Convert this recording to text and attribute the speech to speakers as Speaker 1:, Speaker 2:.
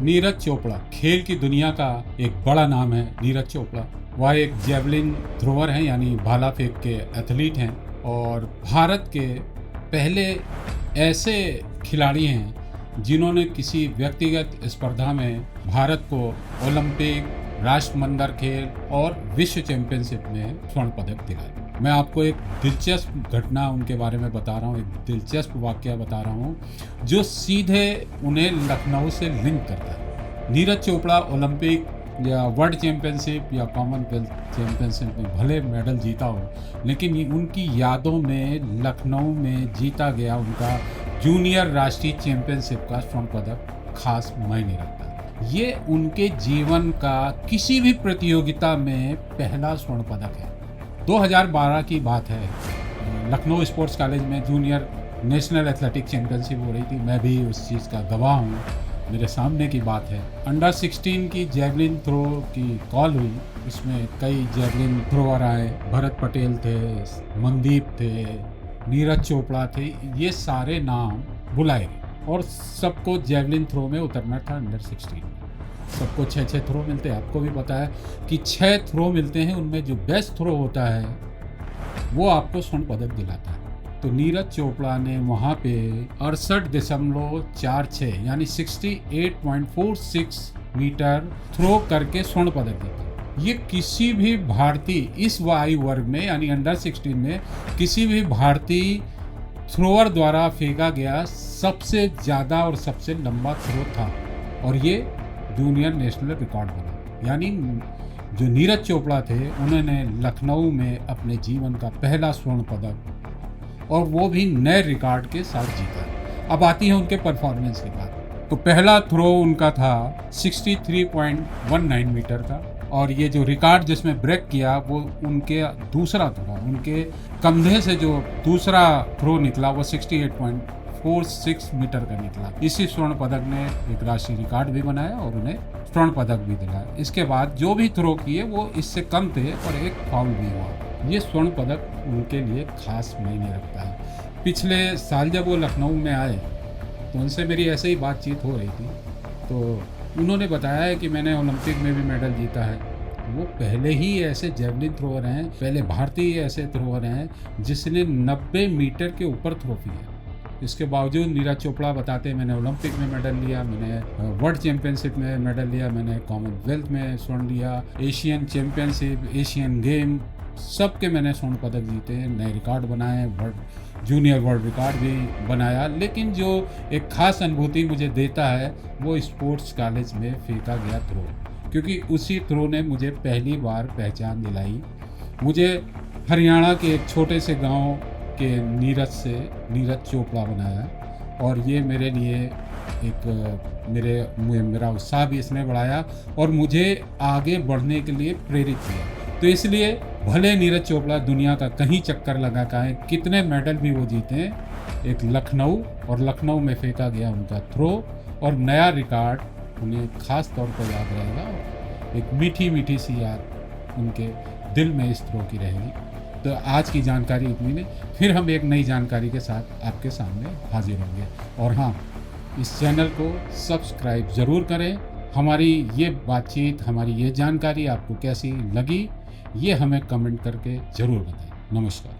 Speaker 1: नीरज चोपड़ा खेल की दुनिया का एक बड़ा नाम है। नीरज चोपड़ा वह एक जेवलिन थ्रोअर हैं, यानी भाला फेंक के एथलीट हैं और भारत के पहले ऐसे खिलाड़ी हैं जिन्होंने किसी व्यक्तिगत स्पर्धा में भारत को ओलंपिक, राष्ट्रमंडल खेल और विश्व चैंपियनशिप में स्वर्ण पदक दिलाया। मैं आपको एक दिलचस्प घटना उनके बारे में बता रहा हूँ, एक दिलचस्प वाकया बता रहा हूँ जो सीधे उन्हें लखनऊ से लिंक करता है। नीरज चोपड़ा ओलंपिक या वर्ल्ड चैंपियनशिप या कॉमनवेल्थ चैंपियनशिप में भले मेडल जीता हो, लेकिन उनकी यादों में लखनऊ में जीता गया उनका जूनियर राष्ट्रीय चैंपियनशिप का स्वर्ण पदक खास मायने रखता है। ये उनके जीवन का किसी भी प्रतियोगिता में पहला स्वर्ण पदक है। 2012 की बात है, लखनऊ स्पोर्ट्स कॉलेज में जूनियर नेशनल एथलेटिक चैंपियनशिप हो रही थी। मैं भी उस चीज़ का गवाह हूँ, मेरे सामने की बात है। अंडर 16 की जेवलिन थ्रो की कॉल हुई, इसमें कई जेवलिन थ्रोअर आए, भरत पटेल थे, मनदीप थे, नीरज चोपड़ा थे। ये सारे नाम बुलाए गए और सबको जेवलिन थ्रो में उतरना था। अंडर 16 सबको 6 थ्रो मिलते हैं। आपको भी पता है कि 6 थ्रो मिलते हैं, उनमें जो बेस्ट थ्रो होता है वो आपको स्वर्ण पदक दिलाता है। तो नीरज चोपड़ा ने वहाँ पे 68.46 यानी 68.46 मीटर थ्रो करके स्वर्ण पदक जीता। ये किसी भी भारतीय इस आयु वर्ग में यानी अंडर 16 में किसी भी भारतीय थ्रोअर द्वारा फेंका गया सबसे ज़्यादा और सबसे लंबा थ्रो था और ये जूनियर नेशनल रिकॉर्ड बना। यानी जो नीरज चोपड़ा थे उन्होंने लखनऊ में अपने जीवन का पहला स्वर्ण पदक और वो भी नए रिकॉर्ड के साथ जीता। अब आती है उनके परफॉर्मेंस की बात। तो पहला थ्रो उनका था 63.19 मीटर का और ये जो रिकॉर्ड जिसमें ब्रेक किया वो उनके दूसरा थ्रो, उनके कंधे से जो दूसरा थ्रो निकला वो 68.46 मीटर का निकला। इसी स्वर्ण पदक ने एक राष्ट्रीय रिकॉर्ड भी बनाया और उन्हें स्वर्ण पदक भी दिलाया। इसके बाद जो भी थ्रो किए वो इससे कम थे और एक फाउल भी हुआ। ये स्वर्ण पदक उनके लिए खास मायने रखता है। पिछले साल जब वो लखनऊ में आए तो उनसे मेरी ऐसे ही बातचीत हो रही थी, तो उन्होंने बताया है कि मैंने ओलंपिक में भी मेडल जीता है। वो पहले ही ऐसे जेवलिन थ्रोअर हैं, पहले भारतीय ऐसे थ्रोअर हैं जिसने 90 मीटर के ऊपर थ्रो किया। इसके बावजूद नीरज चोपड़ा बताते हैं मैंने ओलंपिक में मेडल लिया, मैंने वर्ल्ड चैंपियनशिप में मेडल लिया, मैंने कॉमनवेल्थ में स्वर्ण लिया, एशियन चैंपियनशिप, एशियन गेम सब के मैंने स्वर्ण पदक जीते, नए रिकॉर्ड बनाए, जूनियर वर्ल्ड रिकॉर्ड भी बनाया। लेकिन जो एक खास अनुभूति मुझे देता है वो स्पोर्ट्स कॉलेज में फेंका गया थ्रो, क्योंकि उसी थ्रो ने मुझे पहली बार पहचान दिलाई। मुझे हरियाणा के एक छोटे से गांव के नीरज चोपड़ा बनाया और ये मेरे लिए एक मेरा उत्साह भी इसने बढ़ाया और मुझे आगे बढ़ने के लिए प्रेरित किया। तो इसलिए भले नीरज चोपड़ा दुनिया का कहीं चक्कर लगा है, कितने मेडल भी वो जीते हैं, एक लखनऊ में फेंका गया उनका थ्रो और नया रिकॉर्ड उन्हें खास तौर पर याद रहेगा। एक मीठी मीठी सी याद उनके दिल में इस थ्रो की रहेगी। तो आज की जानकारी इतनी में, फिर हम एक नई जानकारी के साथ आपके सामने हाजिर होंगे। और हाँ, इस चैनल को सब्सक्राइब ज़रूर करें। हमारी ये बातचीत, हमारी ये जानकारी आपको कैसी लगी ये हमें कमेंट करके ज़रूर बताएं। नमस्कार।